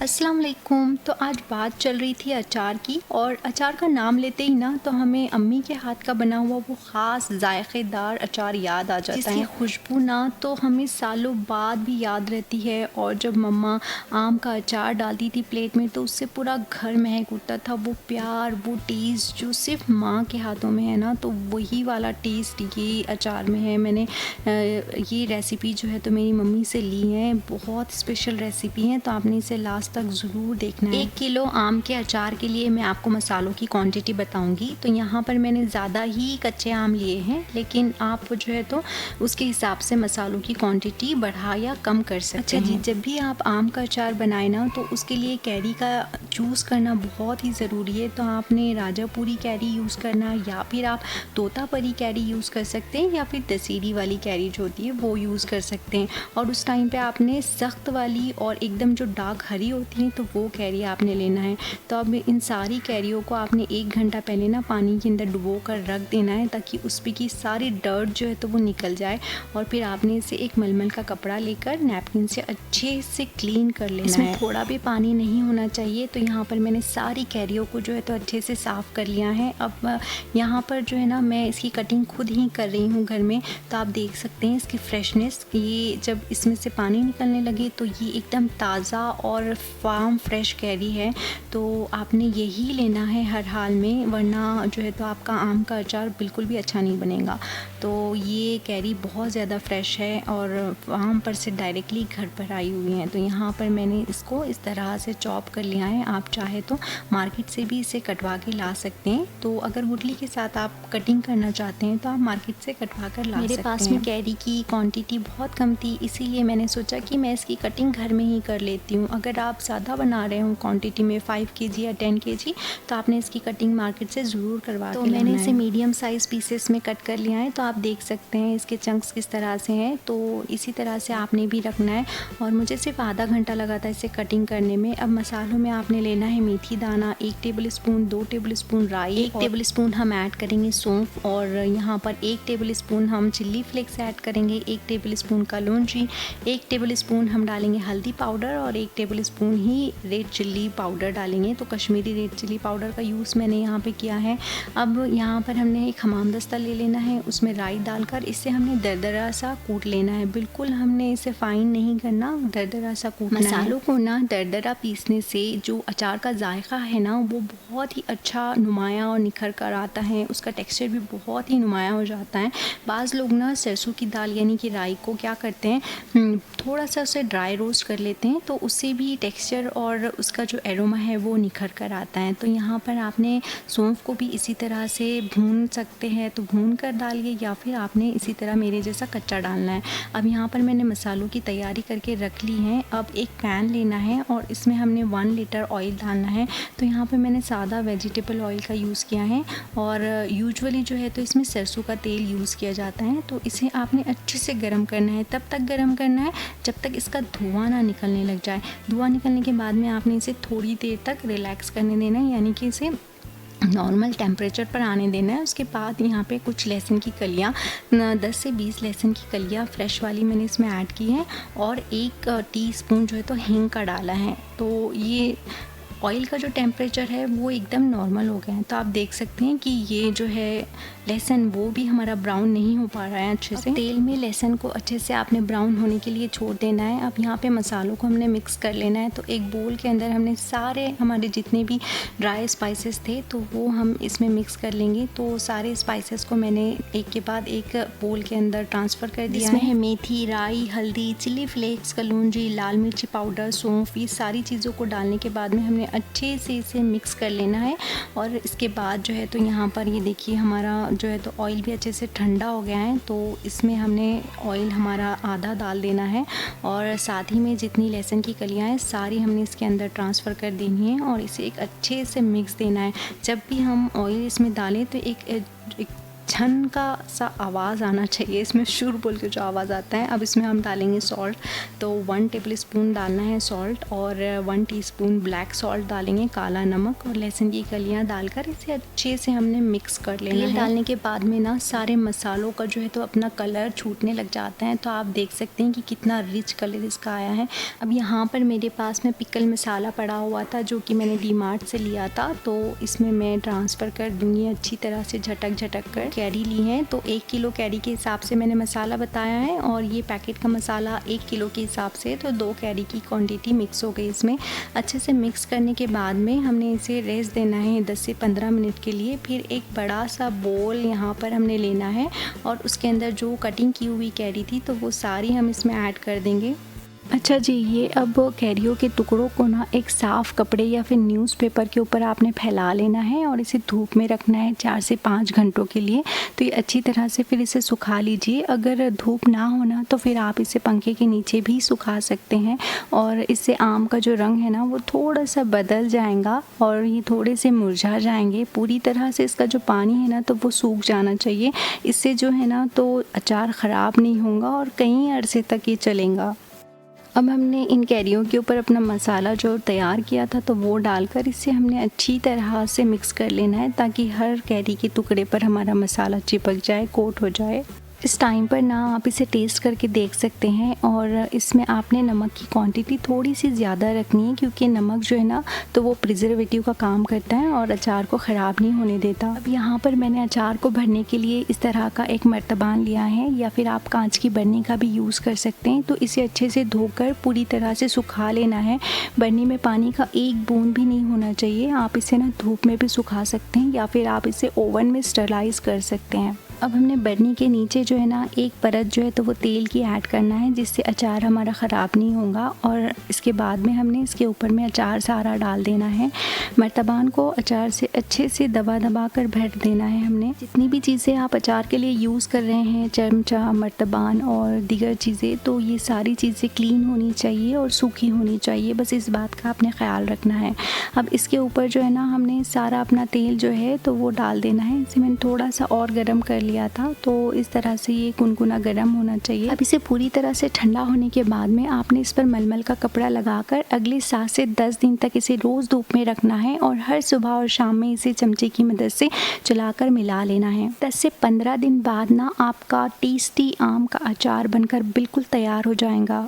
अस्सलाम वालेकुम। तो आज बात चल रही थी अचार की, और अचार का नाम लेते ही ना तो हमें अम्मी के हाथ का बना हुआ वो ख़ास जायकेदार अचार याद आ जाता है। जिसकी खुशबू ना तो हमें सालों बाद भी याद रहती है। और जब मम्मा आम का अचार डालती थी प्लेट में तो उससे पूरा घर महक उठता था। वो प्यार, वो टेस्ट जो सिर्फ माँ के हाथों में है ना, तो वही वाला टेस्ट ये अचार में है। मैंने ये रेसिपी जो है तो मेरी मम्मी से ली है। बहुत स्पेशल रेसिपी है, तो आपने इसे लास्ट तक ज़रूर देखना है। 1 किलो आम के अचार के लिए मैं आपको मसालों की क्वांटिटी बताऊंगी। तो यहाँ पर मैंने ज़्यादा ही कच्चे आम लिए हैं, लेकिन आप जो है तो उसके हिसाब से मसालों की क्वांटिटी बढ़ा या कम कर सकते हैं। जी, जब भी आप आम का अचार बनाए ना तो उसके लिए कैरी का चूज़ करना बहुत ही ज़रूरी है। तो आपने राजापुरी कैरी यूज़ करना, या फिर आप तोतापरी कैरी यूज़ कर सकते हैं, या फिर दशहरी वाली कैरी जो होती है वो यूज़ कर सकते हैं। और उस टाइम पे आपने सख्त वाली और एकदम जो डार्क हरी होती हैं तो वो कैरी आपने लेना है। तो अब इन सारी कैरियों को आपने 1 घंटा पहले ना पानी के अंदर डुबो कर रख देना है, ताकि उस पे की सारी डर्ट जो है तो वो निकल जाए। और फिर आपने इसे एक मलमल का कपड़ा लेकर नैपकिन से अच्छे से क्लीन कर लेना है। इसमें थोड़ा भी पानी नहीं होना चाहिए। तो यहाँ पर मैंने सारी कैरियों को जो है तो अच्छे से साफ़ कर लिया है। अब यहाँ पर जो है ना मैं इसकी कटिंग खुद ही कर रही हूँ घर में। तो आप देख सकते हैं इसकी फ्रेशनेस। ये जब इसमें से पानी निकलने लगे तो ये एकदम ताज़ा और फार्म फ्रेश कैरी है। तो आपने यही लेना है हर हाल में, वरना जो है तो आपका आम का अचार बिल्कुल भी अच्छा नहीं बनेगा। तो ये कैरी बहुत ज़्यादा फ्रेश है और फार्म पर से डायरेक्टली घर पर आई हुई है। तो यहाँ पर मैंने इसको इस तरह से चॉप कर लिया है। आप चाहे तो मार्केट से भी इसे कटवा के ला सकते हैं। तो अगर गुठली के साथ आप कटिंग करना चाहते हैं तो आप मार्केट से कटवा कर ला सकते हैं। मेरे पास में कैरी की क्वांटिटी बहुत कम थी, इसीलिए मैंने सोचा कि मैं इसकी कटिंग घर में ही कर लेती हूँ। अगर आप ज़्यादा बना रहे हो क्वांटिटी में 5 kg या 10 kg, तो आपने इसकी कटिंग मार्केट से ज़रूर करवा के लाना है। तो मैंने इसे मीडियम साइज़ पीसेस में कट कर लिया है। तो आप देख सकते हैं इसके चंक्स किस तरह से हैं। तो इसी तरह से आपने भी रखना है। और मुझे सिर्फ आधा घंटा लगा था इसे कटिंग करने में। अब मसालों में आपने लेना है मेथी दाना 1 टेबल स्पून, 2 टेबल स्पून राई, 1 टेबल स्पून हम ऐड करेंगे सौंफ, और यहाँ पर 1 टेबल स्पून हम चिल्ली फ्लेक्स ऐड करेंगे, 1 टेबल स्पून कलौंजी, 1 टेबल स्पून हम डालेंगे हल्दी पाउडर, और 1 टेबल स्पून ही रेड चिल्ली पाउडर डालेंगे। तो कश्मीरी रेड चिल्ली पाउडर का यूज़ मैंने यहाँ पे किया है। अब यहाँ पर हमने एक हमाम दस्ता ले लेना है, उसमें राई डालकर इसे हमने दरदरा सा कूट लेना है। बिल्कुल हमने इसे फाइन नहीं करना, दरदरा सा कूटना है। मसालों को ना दरदरा पीसने से जो अचार का जायका है ना वो बहुत ही अच्छा नुमाया और निखर कर आता है। उसका टेक्सचर भी बहुत ही नुमाया हो जाता है। बाज़ लोग ना सरसों की दाल यानी कि राई को क्या करते हैं, थोड़ा सा उसे ड्राई रोस्ट कर लेते हैं, तो उससे भी टेक्सचर और उसका जो एरोमा है वो निखर कर आता है। तो यहाँ पर आपने सौंफ को भी इसी तरह से भून सकते हैं, तो भून कर डालिए, या फिर आपने इसी तरह मेरे जैसा कच्चा डालना है। अब यहाँ पर मैंने मसालों की तैयारी करके रख ली है। अब एक पैन लेना है और इसमें हमने 1 लीटर ऑयल डालना है। तो यहाँ पर मैंने सादा वेजिटेबल ऑयल का यूज़ किया है, और यूजुअली जो है तो इसमें सरसों का तेल यूज़ किया जाता है। तो इसे आपने अच्छे से गर्म करना है, तब तक गर्म करना है जब तक इसका धुआं ना निकलने लग जाए। धुआं निकलने के बाद में आपने इसे थोड़ी देर तक रिलैक्स करने देना है, यानी कि इसे नॉर्मल टेम्परेचर पर आने देना है। उसके बाद यहाँ पे कुछ लहसुन की कलियाँ, 10 से 20 लहसुन की कलियाँ फ्रेश वाली मैंने इसमें ऐड की है, और 1 टीस्पून जो है तो हींग का डाला है। तो ये ऑयल का जो टेम्परेचर है वो एकदम नॉर्मल हो गया है। तो आप देख सकते हैं कि ये जो है लहसुन वो भी हमारा ब्राउन नहीं हो पा रहा है अच्छे से। तेल में लहसुन को अच्छे से आपने ब्राउन होने के लिए छोड़ देना है। अब यहाँ पे मसालों को हमने मिक्स कर लेना है। तो एक बोल के अंदर हमने सारे हमारे जितने भी ड्राई स्पाइसेस थे तो वो हम इसमें मिक्स कर लेंगे। तो सारे स्पाइसेस को मैंने एक के बाद एक बोल के अंदर ट्रांसफ़र कर दिया है। मेथी, राई, हल्दी, चिली फ्लेक्स, कलौंजी, लाल मिर्ची पाउडर, सौंफ, ये सारी चीज़ों को डालने के बाद में हमने अच्छे से इसे मिक्स कर लेना है। और इसके बाद जो है तो यहाँ पर ये देखिए हमारा जो है तो ऑयल भी अच्छे से ठंडा हो गया है। तो इसमें हमने ऑयल हमारा आधा डाल देना है, और साथ ही में जितनी लहसुन की कलियाँ हैं सारी हमने इसके अंदर ट्रांसफ़र कर देनी है, और इसे एक अच्छे से मिक्स देना है। जब भी हम ऑयल इसमें डालें तो एक छन का सा आवाज़ आना चाहिए, इसमें शुर बोल के जो आवाज़ आता है। अब इसमें हम डालेंगे सॉल्ट, तो 1 टेबलस्पून डालना है सॉल्ट और 1 टीस्पून ब्लैक सॉल्ट डालेंगे, काला नमक और लहसुन की कलियाँ डालकर इसे अच्छे से हमने मिक्स कर लेना है। डालने के बाद में ना सारे मसालों का जो है तो अपना कलर छूटने लग जाता है, तो आप देख सकते हैं कि कितना रिच कलर इसका आया है। अब यहाँ पर मेरे पास में पिकल मसाला पड़ा हुआ था जो कि मैंने डीमार्ट से लिया था, तो इसमें मैं ट्रांसफ़र कर दूँगी अच्छी तरह से झटक कर। कैरी ली है तो 1 किलो कैरी के हिसाब से मैंने मसाला बताया है, और ये पैकेट का मसाला 1 किलो के हिसाब से, तो 2 कैरी की क्वांटिटी मिक्स हो गई इसमें। अच्छे से मिक्स करने के बाद में हमने इसे रेस्ट देना है 10 से 15 मिनट के लिए। फिर एक बड़ा सा बोल यहाँ पर हमने लेना है और उसके अंदर जो कटिंग की हुई कैरी थी तो वो सारी हम इसमें ऐड कर देंगे। अच्छा जी, ये अब कैरियों के टुकड़ों को ना एक साफ़ कपड़े या फिर न्यूज़पेपर के ऊपर आपने फैला लेना है और इसे धूप में रखना है 4 से 5 घंटों के लिए। तो ये अच्छी तरह से फिर इसे सुखा लीजिए। अगर धूप ना होना तो फिर आप इसे पंखे के नीचे भी सुखा सकते हैं, और इससे आम का जो रंग है ना वो थोड़ा सा बदल जाएगा और ये थोड़े से मुरझा जाएंगे। पूरी तरह से इसका जो पानी है ना तो वो सूख जाना चाहिए। इससे जो है ना तो अचार ख़राब नहीं होगा और कई अरसे तक ये चलेगा। अब हमने इन कैरियों के ऊपर अपना मसाला जो तैयार किया था तो वो डालकर इसे हमने अच्छी तरह से मिक्स कर लेना है, ताकि हर कैरी के टुकड़े पर हमारा मसाला चिपक जाए, कोट हो जाए। इस टाइम पर ना आप इसे टेस्ट करके देख सकते हैं, और इसमें आपने नमक की क्वांटिटी थोड़ी सी ज़्यादा रखनी है, क्योंकि नमक जो है ना तो वो प्रिजर्वेटिव का काम करता है और अचार को ख़राब नहीं होने देता। अब यहाँ पर मैंने अचार को भरने के लिए इस तरह का एक मर्तबान लिया है, या फिर आप कांच की बरनी का भी यूज़ कर सकते हैं। तो इसे अच्छे से धोकर पूरी तरह से सुखा लेना है। बरनी में पानी का एक बूंद भी नहीं होना चाहिए। आप इसे ना धूप में भी सुखा सकते हैं, या फिर आप इसे ओवन में स्टरलाइज़ कर सकते हैं। अब हमने बरनी के नीचे जो है ना एक परत जो है तो वो तेल की ऐड करना है, जिससे अचार हमारा ख़राब नहीं होगा, और इसके बाद में हमने इसके ऊपर में अचार सारा डाल देना है। मर्तबान को अचार से अच्छे से दबा कर भर देना है हमने। जितनी भी चीज़ें आप अचार के लिए यूज़ कर रहे हैं, चमचा, मर्तबान और दीगर चीज़ें, तो ये सारी चीज़ें क्लीन होनी चाहिए और सूखी होनी चाहिए, बस इस बात का आपने ख्याल रखना है। अब इसके ऊपर जो है ना हमने सारा अपना तेल जो है तो वो डाल देना है। इसे मैंने थोड़ा सा और गर्म कर लिया था, तो इस तरह से ये गुनगुना गर्म होना चाहिए। अब इसे पूरी तरह से ठंडा होने के बाद में आपने इस पर मलमल का कपड़ा लगाकर अगले 7 से 10 दिन तक इसे रोज़ धूप में रखना है, और हर सुबह और शाम में इसे चमचे की मदद से चलाकर मिला लेना है। 10 से 15 दिन बाद ना आपका टेस्टी आम का अचार बनकर बिल्कुल तैयार हो जाएगा।